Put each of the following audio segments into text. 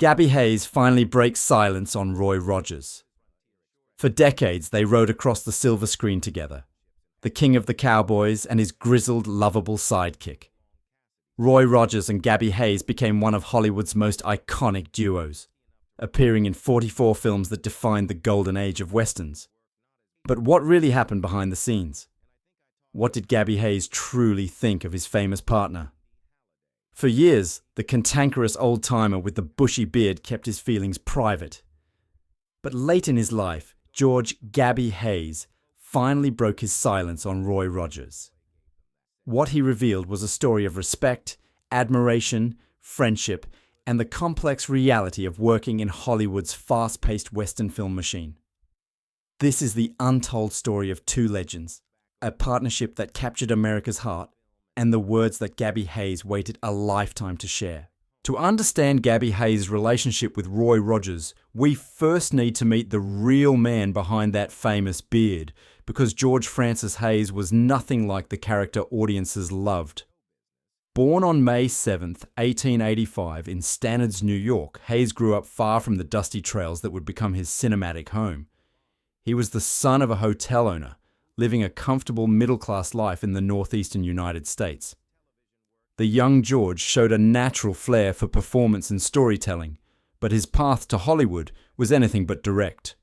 Gabby Hayes finally breaks silence on Roy Rogers. For decades, they rode across the silver screen together, the king of the cowboys and his grizzled, lovable sidekick. Roy Rogers and Gabby Hayes became one of Hollywood's most iconic duos, appearing in 44 films that defined the golden age of westerns. But what really happened behind the scenes? What did Gabby Hayes truly think of his famous partner? For years, the cantankerous old-timer with the bushy beard kept his feelings private. But late in his life, George "Gabby" Hayes finally broke his silence on Roy Rogers. What he revealed was a story of respect, admiration, friendship, and the complex reality of working in Hollywood's fast-paced Western film machine. This is the untold story of two legends, a partnership that captured America's heart, and the words that Gabby Hayes waited a lifetime to share. To understand Gabby Hayes' relationship with Roy Rogers, we first need to meet the real man behind that famous beard, because George Francis Hayes was nothing like the character audiences loved. Born on May 7, 1885 in Stannards, New York, Hayes grew up far from the dusty trails that would become his cinematic home. He was the son of a hotel owner, living a comfortable middle-class life in the northeastern United States. The young George showed a natural flair for performance and storytelling, but his path to Hollywood was anything but direct.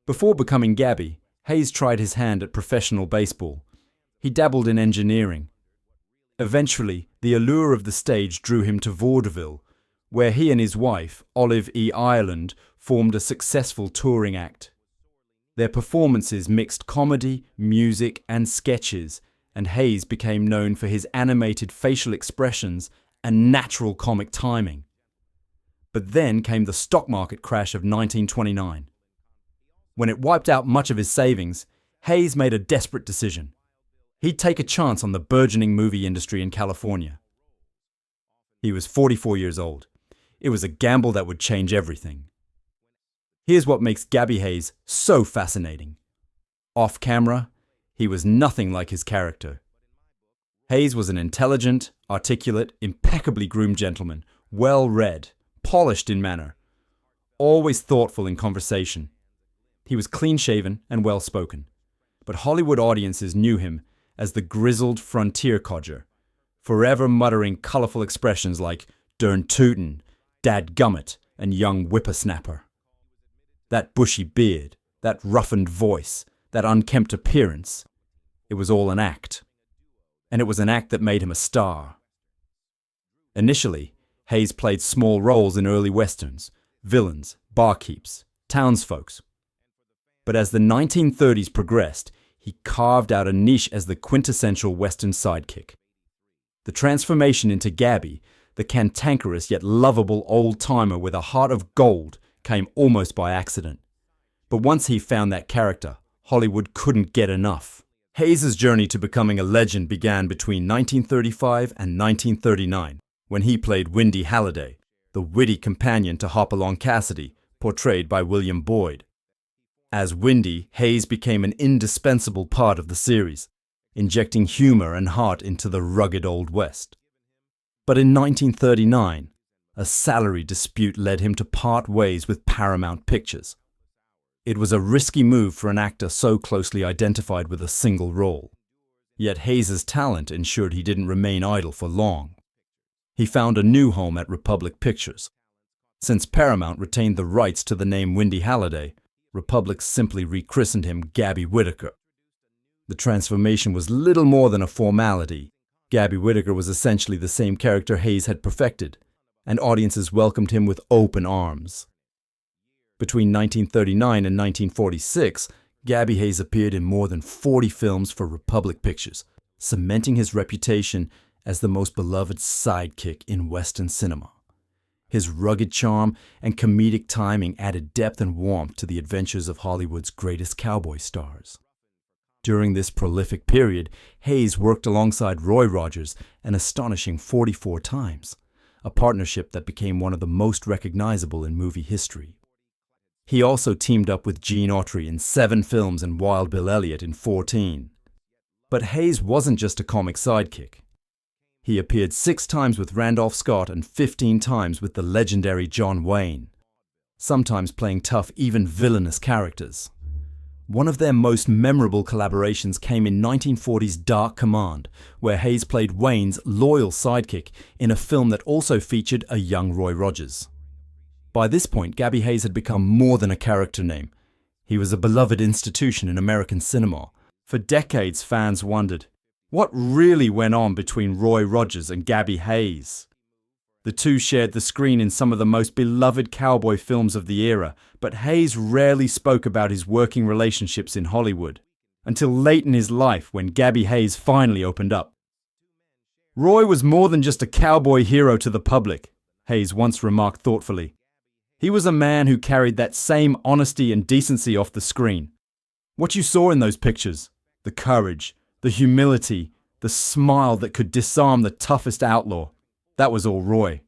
Before becoming Gabby, Hayes tried his hand at professional baseball. He dabbled in engineering. Eventually, the allure of the stage drew him to vaudeville, where he and his wife, Olive E. Ireland, formed a successful touring act. Their performances mixed comedy, music, and sketches, and Hayes became known for his animated facial expressions and natural comic timing. But then came the stock market crash of 1929. When it wiped out much of his savings, Hayes made a desperate decision. He'd take a chance on the burgeoning movie industry in California. He was 44 years old. It was a gamble that would change everything. Here's what makes Gabby Hayes so fascinating. Off camera, he was nothing like his character. Hayes was an intelligent, articulate, impeccably groomed gentleman, well-read, polished in manner, always thoughtful in conversation. He was clean-shaven and well-spoken, but Hollywood audiences knew him as the grizzled frontier codger, forever muttering colorful expressions like "dern tootin'," "dadgummit," and "young whippersnapper." That bushy beard, that roughened voice, that unkempt appearance, it was all an act. And it was an act that made him a star. Initially, Hayes played small roles in early westerns, villains, barkeeps, townsfolks. But as the 1930s progressed, he carved out a niche as the quintessential Western sidekick. The transformation into Gabby, the cantankerous yet lovable old-timer with a heart of gold, came almost by accident. But once he found that character, Hollywood couldn't get enough. Hayes' journey to becoming a legend began between 1935 and 1939, when he played Windy Halliday, the witty companion to Hopalong Cassidy, portrayed by William Boyd. As Windy, Hayes became an indispensable part of the series, injecting humor and heart into the rugged Old West. But in 1939, a salary dispute led him to part ways with Paramount Pictures. It was a risky move for an actor so closely identified with a single role. Yet Hayes' talent ensured he didn't remain idle for long. He found a new home at Republic Pictures. Since Paramount retained the rights to the name Windy Halliday, Republic simply rechristened him Gabby Whitaker. The transformation was little more than a formality. Gabby Whitaker was essentially the same character Hayes had perfected, and audiences welcomed him with open arms. Between 1939 and 1946, Gabby Hayes appeared in more than 40 films for Republic Pictures, cementing his reputation as the most beloved sidekick in Western cinema. His rugged charm and comedic timing added depth and warmth to the adventures of Hollywood's greatest cowboy stars. During this prolific period, Hayes worked alongside Roy Rogers an astonishing 44 times, a partnership that became one of the most recognizable in movie history. He also teamed up with Gene Autry in 7 films and Wild Bill Elliott in 14. But Hayes wasn't just a comic sidekick. He appeared 6 times with Randolph Scott and 15 times with the legendary John Wayne, sometimes playing tough, even villainous characters. One of their most memorable collaborations came in 1940's Dark Command, where Hayes played Wayne's loyal sidekick in a film that also featured a young Roy Rogers. By this point, Gabby Hayes had become more than a character name. He was a beloved institution in American cinema. For decades, fans wondered, what really went on between Roy Rogers and Gabby Hayes? The two shared the screen in some of the most beloved cowboy films of the era, but Hayes rarely spoke about his working relationships in Hollywood, until late in his life when Gabby Hayes finally opened up. Roy was more than just a cowboy hero to the public, Hayes once remarked thoughtfully. He was a man who carried that same honesty and decency off the screen. What you saw in those pictures, the courage, the humility, the smile that could disarm the toughest outlaw, that was all Roy.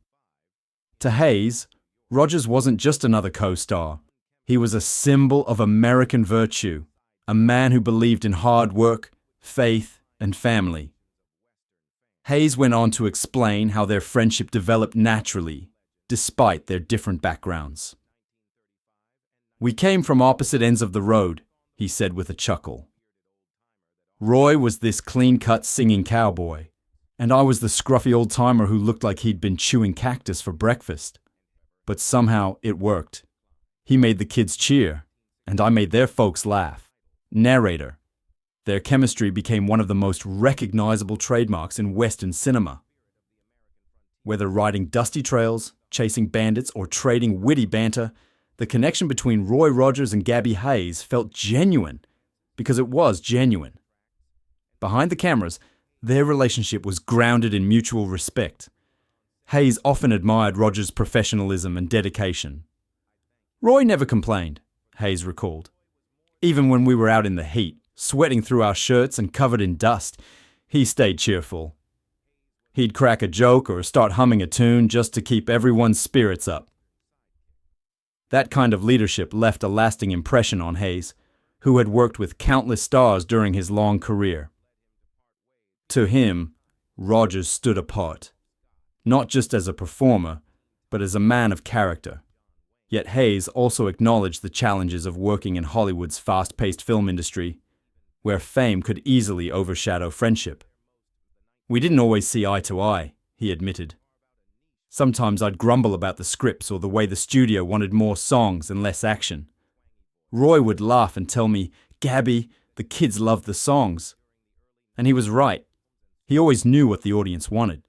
To Hayes, Rogers wasn't just another co-star. He was a symbol of American virtue, a man who believed in hard work, faith, and family. Hayes went on to explain how their friendship developed naturally, despite their different backgrounds. "We came from opposite ends of the road," he said with a chuckle. "Roy was this clean-cut singing cowboy, and I was the scruffy old-timer who looked like he'd been chewing cactus for breakfast. But somehow it worked. He made the kids cheer, and I made their folks laugh." Narrator. Their chemistry became one of the most recognizable trademarks in Western cinema. Whether riding dusty trails, chasing bandits, or trading witty banter, the connection between Roy Rogers and Gabby Hayes felt genuine, because it was genuine. Behind the cameras, their relationship was grounded in mutual respect. Hayes often admired Rogers' professionalism and dedication. "Roy never complained," Hayes recalled. "Even when we were out in the heat, sweating through our shirts and covered in dust, he stayed cheerful. He'd crack a joke or start humming a tune just to keep everyone's spirits up." That kind of leadership left a lasting impression on Hayes, who had worked with countless stars during his long career. To him, Rogers stood apart, not just as a performer, but as a man of character. Yet Hayes also acknowledged the challenges of working in Hollywood's fast-paced film industry, where fame could easily overshadow friendship. "We didn't always see eye to eye," he admitted. "Sometimes I'd grumble about the scripts or the way the studio wanted more songs and less action. Roy would laugh and tell me, 'Gabby, the kids love the songs.' And he was right. He always knew what the audience wanted.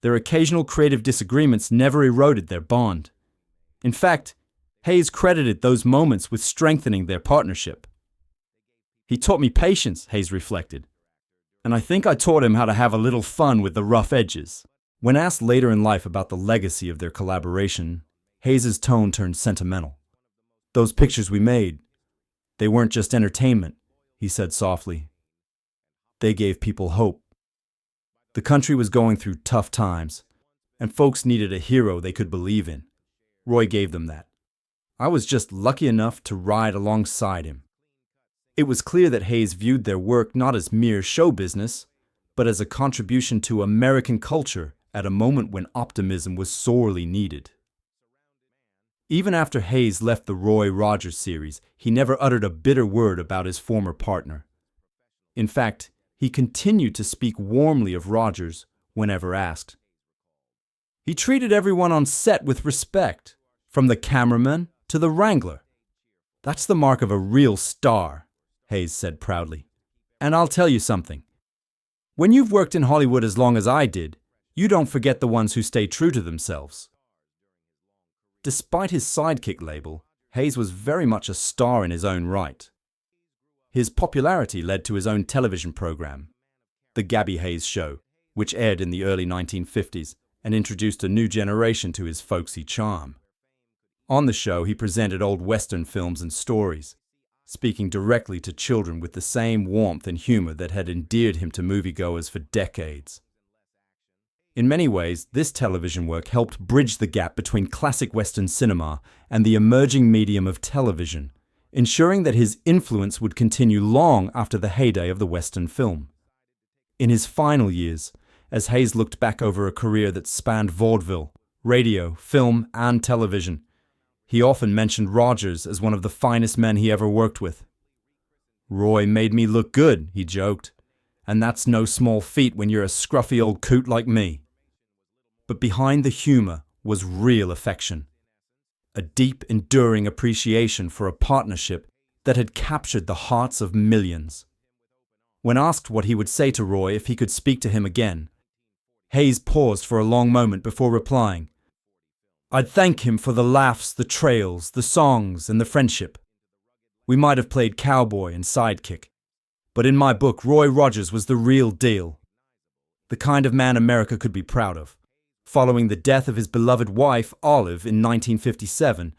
Their occasional creative disagreements never eroded their bond. In fact, Hayes credited those moments with strengthening their partnership. "He taught me patience," Hayes reflected. "And I think I taught him how to have a little fun with the rough edges." When asked later in life about the legacy of their collaboration, Hayes' tone turned sentimental. "Those pictures we made, they weren't just entertainment," he said softly. "They gave people hope. The country was going through tough times, and folks needed a hero they could believe in. Roy gave them that. I was just lucky enough to ride alongside him." It was clear that Hayes viewed their work not as mere show business, but as a contribution to American culture at a moment when optimism was sorely needed. Even after Hayes left the Roy Rogers series, he never uttered a bitter word about his former partner. In fact, he continued to speak warmly of Rogers whenever asked. "He treated everyone on set with respect, from the cameraman to the wrangler. That's the mark of a real star," Hayes said proudly. "And I'll tell you something. When you've worked in Hollywood as long as I did, you don't forget the ones who stay true to themselves." Despite his sidekick label, Hayes was very much a star in his own right. His popularity led to his own television program, The Gabby Hayes Show, which aired in the early 1950s and introduced a new generation to his folksy charm. On the show, he presented old Western films and stories, speaking directly to children with the same warmth and humor that had endeared him to moviegoers for decades. In many ways, this television work helped bridge the gap between classic Western cinema and the emerging medium of television, ensuring that his influence would continue long after the heyday of the Western film. In his final years, as Hayes looked back over a career that spanned vaudeville, radio, film, and television. He often mentioned Rogers as one of the finest men he ever worked with. "Roy made me look good," he joked, "and that's no small feat when you're a scruffy old coot like me." But behind the humor was real affection, a deep, enduring appreciation for a partnership that had captured the hearts of millions. When asked what he would say to Roy if he could speak to him again, Hayes paused for a long moment before replying, "I'd thank him for the laughs, the trails, the songs, and the friendship. We might have played cowboy and sidekick, but in my book, Roy Rogers was the real deal. The kind of man America could be proud of." Following the death of his beloved wife, Olive, in 1957,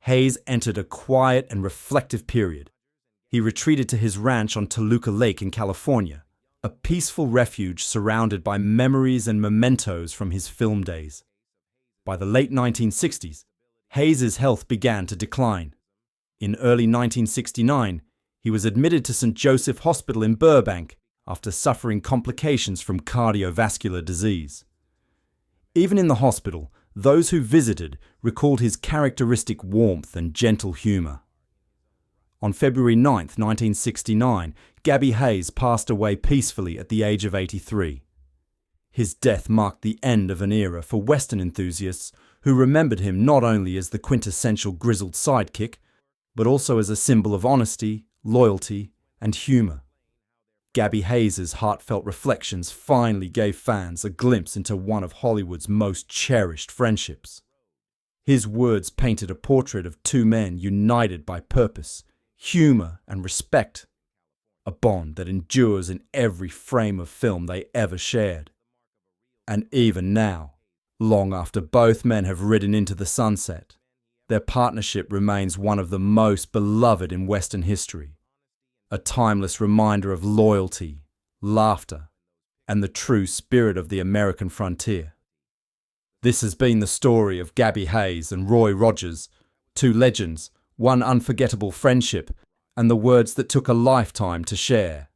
Hayes entered a quiet and reflective period. He retreated to his ranch on Toluca Lake in California, a peaceful refuge surrounded by memories and mementos from his film days. By the late 1960s, Hayes's health began to decline. In early 1969, he was admitted to St. Joseph Hospital in Burbank after suffering complications from cardiovascular disease. Even in the hospital, those who visited recalled his characteristic warmth and gentle humor. On February 9, 1969, Gabby Hayes passed away peacefully at the age of 83. His death marked the end of an era for Western enthusiasts who remembered him not only as the quintessential grizzled sidekick, but also as a symbol of honesty, loyalty, and humor. Gabby Hayes' heartfelt reflections finally gave fans a glimpse into one of Hollywood's most cherished friendships. His words painted a portrait of two men united by purpose, humor, and respect, a bond that endures in every frame of film they ever shared. And even now, long after both men have ridden into the sunset, their partnership remains one of the most beloved in Western history. A timeless reminder of loyalty, laughter, and the true spirit of the American frontier. This has been the story of Gabby Hayes and Roy Rogers, two legends, one unforgettable friendship, and the words that took a lifetime to share.